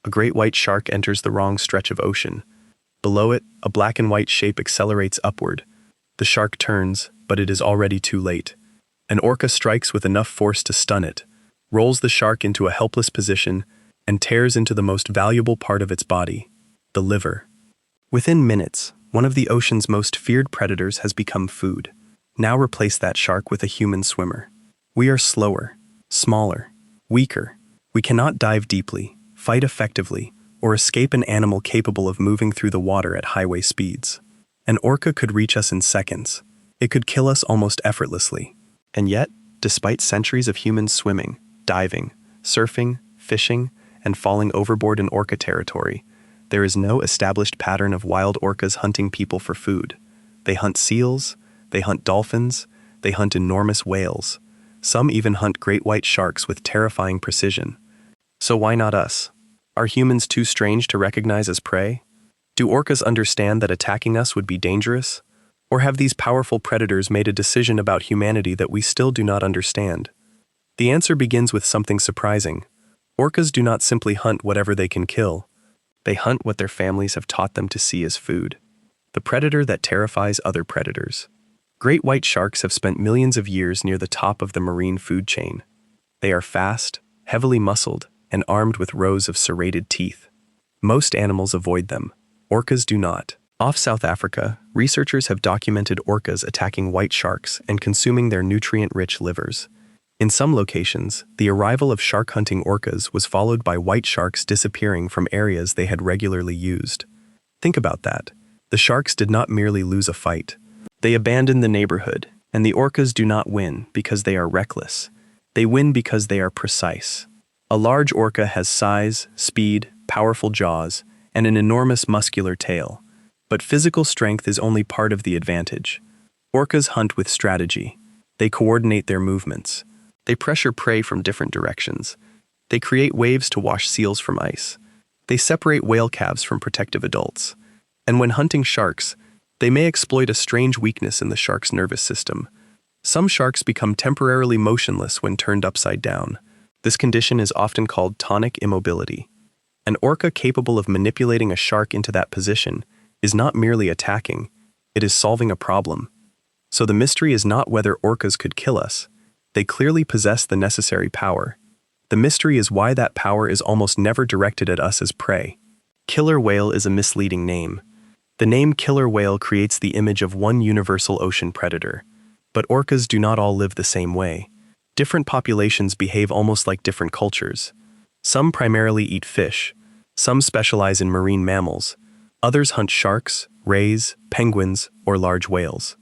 A great white shark enters the wrong stretch of ocean. Below it, a black and white shape accelerates upward. The shark turns, but it is already too late. An orca strikes with enough force to stun it, rolls the shark into a helpless position, and tears into the most valuable part of its body, the liver. Within minutes, one of the ocean's most feared predators has become food. Now replace that shark with a human swimmer. We are slower, smaller, weaker. We cannot dive deeply, fight effectively, or escape an animal capable of moving through the water at highway speeds. An orca could reach us in seconds. It could kill us almost effortlessly. And yet, despite centuries of humans swimming, diving, surfing, fishing, and falling overboard in orca territory, there is no established pattern of wild orcas hunting people for food. They hunt seals, they hunt dolphins, they hunt enormous whales. Some even hunt great white sharks with terrifying precision. So why not us? Are humans too strange to recognize as prey? Do orcas understand that attacking us would be dangerous? Or have these powerful predators made a decision about humanity that we still do not understand? The answer begins with something surprising. Orcas do not simply hunt whatever they can kill. They hunt what their families have taught them to see as food. The predator that terrifies other predators. Great white sharks have spent millions of years near the top of the marine food chain. They are fast, heavily muscled, and armed with rows of serrated teeth. Most animals avoid them. Orcas do not. Off South Africa, researchers have documented orcas attacking white sharks and consuming their nutrient-rich livers. In some locations, the arrival of shark-hunting orcas was followed by white sharks disappearing from areas they had regularly used. Think about that. The sharks did not merely lose a fight. They abandoned the neighborhood, and the orcas do not win because they are reckless. They win because they are precise. A large orca has size, speed, powerful jaws, and an enormous muscular tail. But physical strength is only part of the advantage. Orcas hunt with strategy. They coordinate their movements. They pressure prey from different directions. They create waves to wash seals from ice. They separate whale calves from protective adults. And when hunting sharks, they may exploit a strange weakness in the shark's nervous system. Some sharks become temporarily motionless when turned upside down. This condition is often called tonic immobility. An orca capable of manipulating a shark into that position is not merely attacking, it is solving a problem. So the mystery is not whether orcas could kill us. They clearly possess the necessary power. The mystery is why that power is almost never directed at us as prey. Killer whale is a misleading name. The name killer whale creates the image of one universal ocean predator. But orcas do not all live the same way. Different populations behave almost like different cultures. Some primarily eat fish. Some specialize in marine mammals. Others hunt sharks, rays, penguins, or large whales.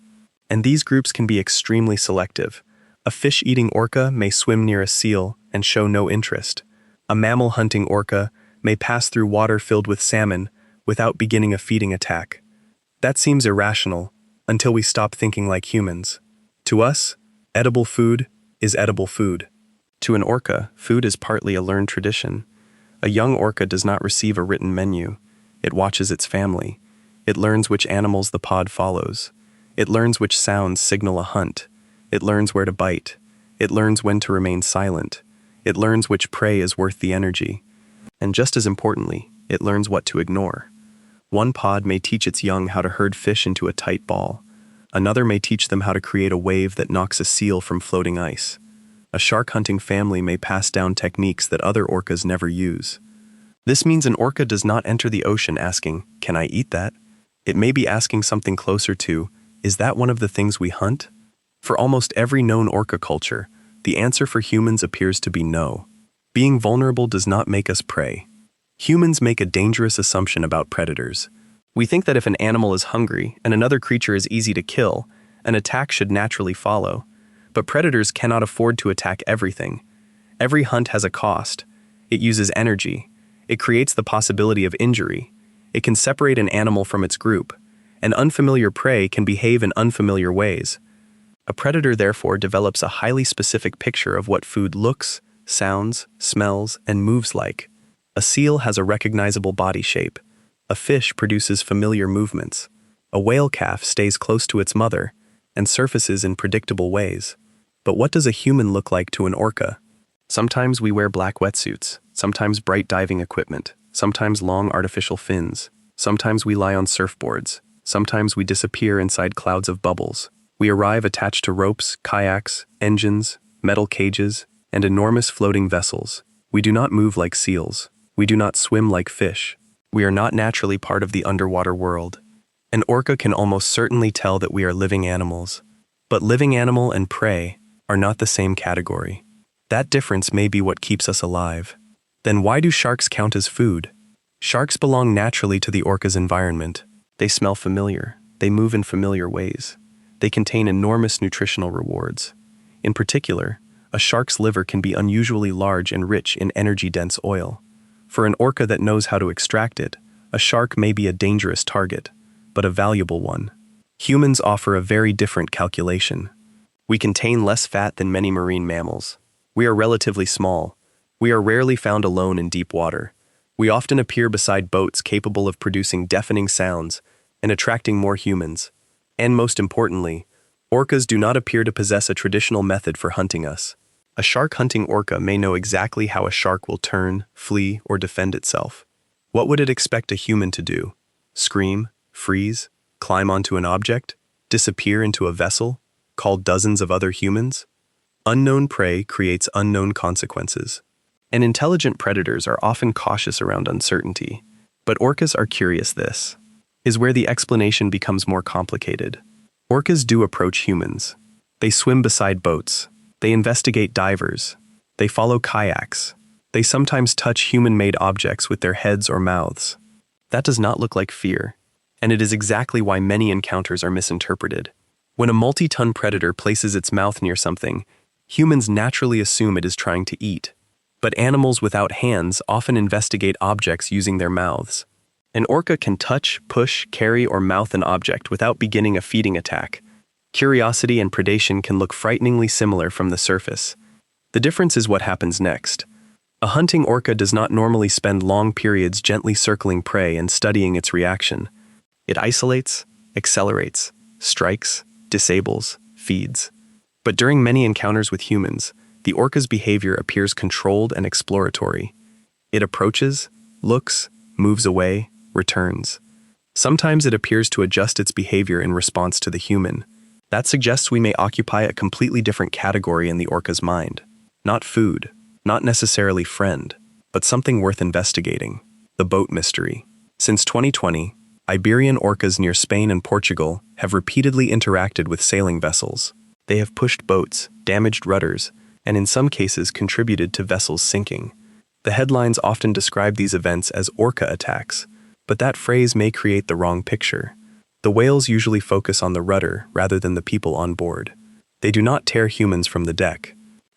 And these groups can be extremely selective. A fish-eating orca may swim near a seal and show no interest. A mammal-hunting orca may pass through water filled with salmon without beginning a feeding attack. That seems irrational until we stop thinking like humans. To us, edible food is edible food. To an orca, food is partly a learned tradition. A young orca does not receive a written menu. It watches its family. It learns which animals the pod follows. It learns which sounds signal a hunt. It learns where to bite. It learns when to remain silent. It learns which prey is worth the energy. And just as importantly, it learns what to ignore. One pod may teach its young how to herd fish into a tight ball. Another may teach them how to create a wave that knocks a seal from floating ice. A shark-hunting family may pass down techniques that other orcas never use. This means an orca does not enter the ocean asking, "Can I eat that?" It may be asking something closer to, "Is that one of the things we hunt?" For almost every known orca culture, the answer for humans appears to be no. Being vulnerable does not make us prey. Humans make a dangerous assumption about predators. We think that if an animal is hungry and another creature is easy to kill, an attack should naturally follow. But predators cannot afford to attack everything. Every hunt has a cost. It uses energy. It creates the possibility of injury. It can separate an animal from its group. An unfamiliar prey can behave in unfamiliar ways. A predator therefore develops a highly specific picture of what food looks, sounds, smells, and moves like. A seal has a recognizable body shape. A fish produces familiar movements. A whale calf stays close to its mother and surfaces in predictable ways. But what does a human look like to an orca? Sometimes we wear black wetsuits, sometimes bright diving equipment, sometimes long artificial fins. Sometimes we lie on surfboards. Sometimes we disappear inside clouds of bubbles. We arrive attached to ropes, kayaks, engines, metal cages, and enormous floating vessels. We do not move like seals. We do not swim like fish. We are not naturally part of the underwater world. An orca can almost certainly tell that we are living animals. But living animal and prey are not the same category. That difference may be what keeps us alive. Then why do sharks count as food? Sharks belong naturally to the orca's environment. They smell familiar. They move in familiar ways. They contain enormous nutritional rewards. In particular, a shark's liver can be unusually large and rich in energy-dense oil. For an orca that knows how to extract it, a shark may be a dangerous target, but a valuable one. Humans offer a very different calculation. We contain less fat than many marine mammals. We are relatively small. We are rarely found alone in deep water. We often appear beside boats capable of producing deafening sounds and attracting more humans. And most importantly, orcas do not appear to possess a traditional method for hunting us. A shark-hunting orca may know exactly how a shark will turn, flee, or defend itself. What would it expect a human to do? Scream, freeze, climb onto an object, disappear into a vessel, call dozens of other humans? Unknown prey creates unknown consequences. And intelligent predators are often cautious around uncertainty. But orcas are curious. This is where the explanation becomes more complicated. Orcas do approach humans. They swim beside boats. They investigate divers. They follow kayaks. They sometimes touch human-made objects with their heads or mouths. That does not look like fear, and it is exactly why many encounters are misinterpreted. When a multi-ton predator places its mouth near something, humans naturally assume it is trying to eat. But animals without hands often investigate objects using their mouths. An orca can touch, push, carry, or mouth an object without beginning a feeding attack. Curiosity and predation can look frighteningly similar from the surface. The difference is what happens next. A hunting orca does not normally spend long periods gently circling prey and studying its reaction. It isolates, accelerates, strikes, disables, feeds. But during many encounters with humans, the orca's behavior appears controlled and exploratory. It approaches, looks, moves away, returns. Sometimes it appears to adjust its behavior in response to the human. That suggests we may occupy a completely different category in the orca's mind. Not food, not necessarily friend, but something worth investigating. The boat mystery. Since 2020, Iberian orcas near Spain and Portugal have repeatedly interacted with sailing vessels. They have pushed boats, damaged rudders, and in some cases contributed to vessels sinking. The headlines often describe these events as orca attacks, but that phrase may create the wrong picture. The whales usually focus on the rudder rather than the people on board. They do not tear humans from the deck.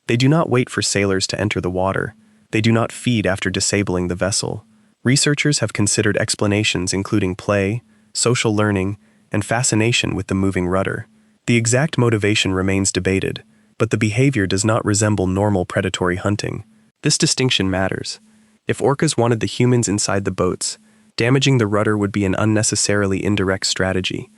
They do not wait for sailors to enter the water. They do not feed after disabling the vessel. Researchers have considered explanations including play, social learning, and fascination with the moving rudder. The exact motivation remains debated, but the behavior does not resemble normal predatory hunting. This distinction matters. If orcas wanted the humans inside the boats, damaging the rudder would be an unnecessarily indirect strategy.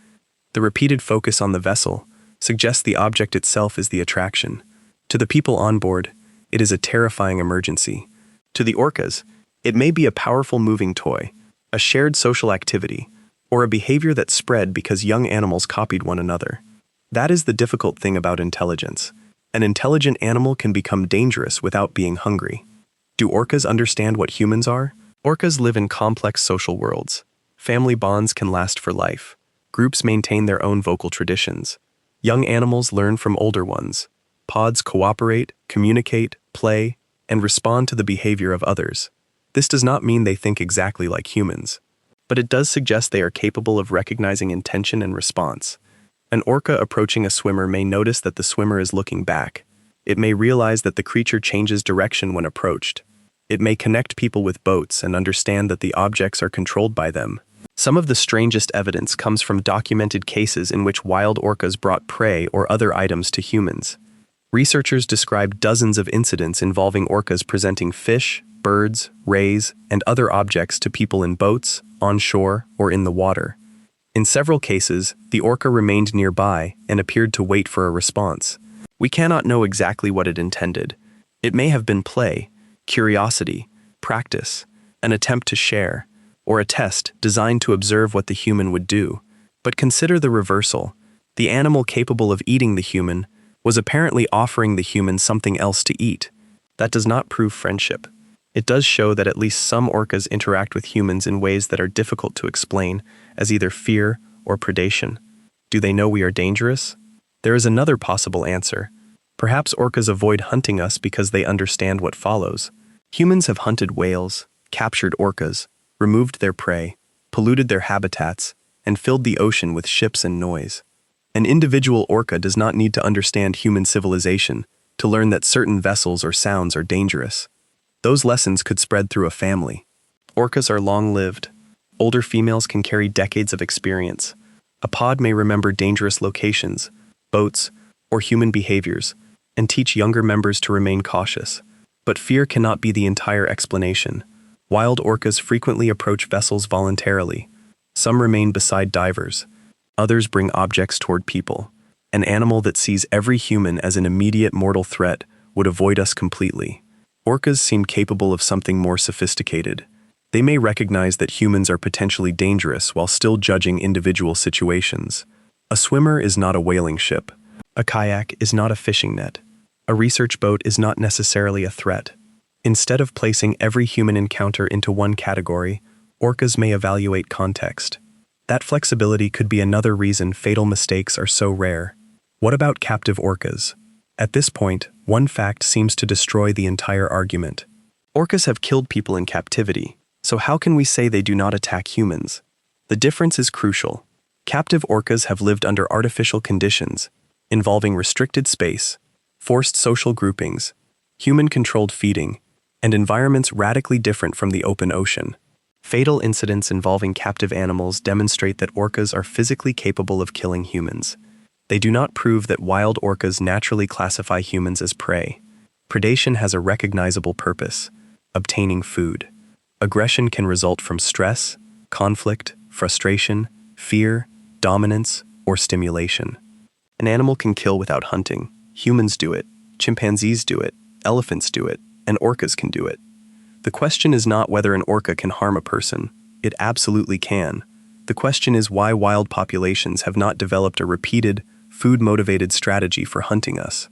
The repeated focus on the vessel suggests the object itself is the attraction. To the people on board, it is a terrifying emergency. To the orcas, it may be a powerful moving toy, a shared social activity, or a behavior that spread because young animals copied one another. That is the difficult thing about intelligence. An intelligent animal can become dangerous without being hungry. Do orcas understand what humans are? Orcas live in complex social worlds. Family bonds can last for life. Groups maintain their own vocal traditions. Young animals learn from older ones. Pods cooperate, communicate, play, and respond to the behavior of others. This does not mean they think exactly like humans, but it does suggest they are capable of recognizing intention and response. An orca approaching a swimmer may notice that the swimmer is looking back. It may realize that the creature changes direction when approached. It may connect people with boats and understand that the objects are controlled by them. Some of the strangest evidence comes from documented cases in which wild orcas brought prey or other items to humans. Researchers describe dozens of incidents involving orcas presenting fish, birds, rays, and other objects to people in boats, on shore, or in the water. In several cases, the orca remained nearby and appeared to wait for a response. We cannot know exactly what it intended. It may have been play, curiosity, practice, an attempt to share, or a test designed to observe what the human would do. But consider the reversal. The animal capable of eating the human was apparently offering the human something else to eat. That does not prove friendship. It does show that at least some orcas interact with humans in ways that are difficult to explain, as either fear or predation. Do they know we are dangerous? There is another possible answer. Perhaps orcas avoid hunting us because they understand what follows. Humans have hunted whales, captured orcas, removed their prey, polluted their habitats, and filled the ocean with ships and noise. An individual orca does not need to understand human civilization to learn that certain vessels or sounds are dangerous. Those lessons could spread through a family. Orcas are long-lived. Older females can carry decades of experience. A pod may remember dangerous locations, boats, or human behaviors, and teach younger members to remain cautious. But fear cannot be the entire explanation. Wild orcas frequently approach vessels voluntarily. Some remain beside divers. Others bring objects toward people. An animal that sees every human as an immediate mortal threat would avoid us completely. Orcas seem capable of something more sophisticated. They may recognize that humans are potentially dangerous while still judging individual situations. A swimmer is not a whaling ship. A kayak is not a fishing net. A research boat is not necessarily a threat. Instead of placing every human encounter into one category, orcas may evaluate context. That flexibility could be another reason fatal mistakes are so rare. What about captive orcas? At this point, one fact seems to destroy the entire argument. Orcas have killed people in captivity, so how can we say they do not attack humans? The difference is crucial. Captive orcas have lived under artificial conditions, involving restricted space, forced social groupings, human-controlled feeding, and environments radically different from the open ocean. Fatal incidents involving captive animals demonstrate that orcas are physically capable of killing humans. They do not prove that wild orcas naturally classify humans as prey. Predation has a recognizable purpose: obtaining food. Aggression can result from stress, conflict, frustration, fear, dominance, or stimulation. An animal can kill without hunting. Humans do it, chimpanzees do it, elephants do it, and orcas can do it. The question is not whether an orca can harm a person. It absolutely can. The question is why wild populations have not developed a repeated, food-motivated strategy for hunting us.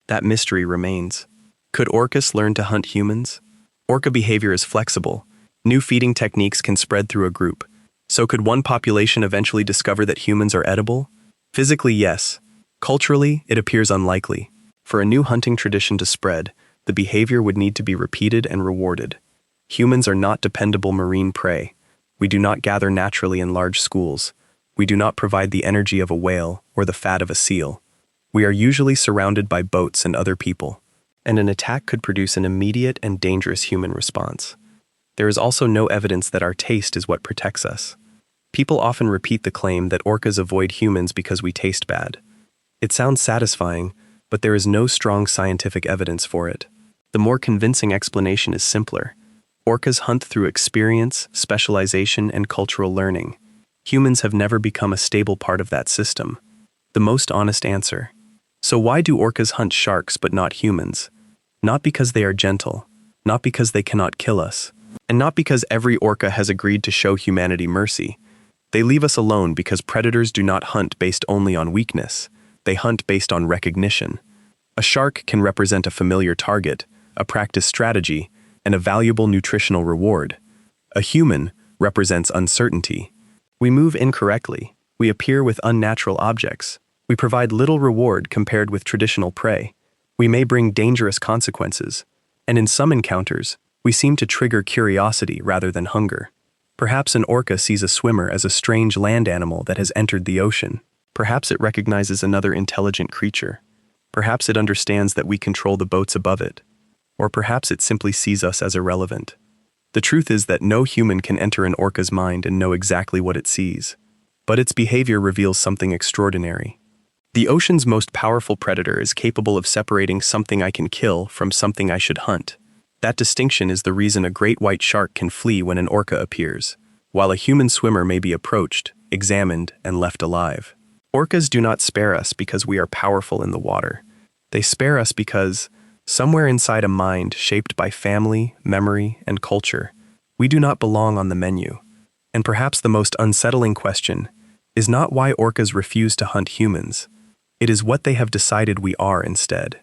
That mystery remains. Could orcas learn to hunt humans? Orca behavior is flexible. New feeding techniques can spread through a group. So could one population eventually discover that humans are edible? Physically, yes. Culturally, it appears unlikely. For a new hunting tradition to spread, the behavior would need to be repeated and rewarded. Humans are not dependable marine prey. We do not gather naturally in large schools. We do not provide the energy of a whale or the fat of a seal. We are usually surrounded by boats and other people, and an attack could produce an immediate and dangerous human response. There is also no evidence that our taste is what protects us. People often repeat the claim that orcas avoid humans because we taste bad. It sounds satisfying, but there is no strong scientific evidence for it. The more convincing explanation is simpler. Orcas hunt through experience, specialization, and cultural learning. Humans have never become a stable part of that system. The most honest answer. So why do orcas hunt sharks but not humans? Not because they are gentle, not because they cannot kill us, and not because every orca has agreed to show humanity mercy. They leave us alone because predators do not hunt based only on weakness. They hunt based on recognition. A shark can represent a familiar target, a practiced strategy, and a valuable nutritional reward. A human represents uncertainty. We move incorrectly. We appear with unnatural objects. We provide little reward compared with traditional prey. We may bring dangerous consequences. And in some encounters, we seem to trigger curiosity rather than hunger. Perhaps an orca sees a swimmer as a strange land animal that has entered the ocean. Perhaps it recognizes another intelligent creature. Perhaps it understands that we control the boats above it. Or perhaps it simply sees us as irrelevant. The truth is that no human can enter an orca's mind and know exactly what it sees. But its behavior reveals something extraordinary. The ocean's most powerful predator is capable of separating something I can kill from something I should hunt. That distinction is the reason a great white shark can flee when an orca appears, while a human swimmer may be approached, examined, and left alive. Orcas do not spare us because we are powerful in the water. They spare us because, somewhere inside a mind shaped by family, memory, and culture, We do not belong on the menu. And perhaps the most unsettling question is not why orcas refuse to hunt humans. It is what they have decided we are instead.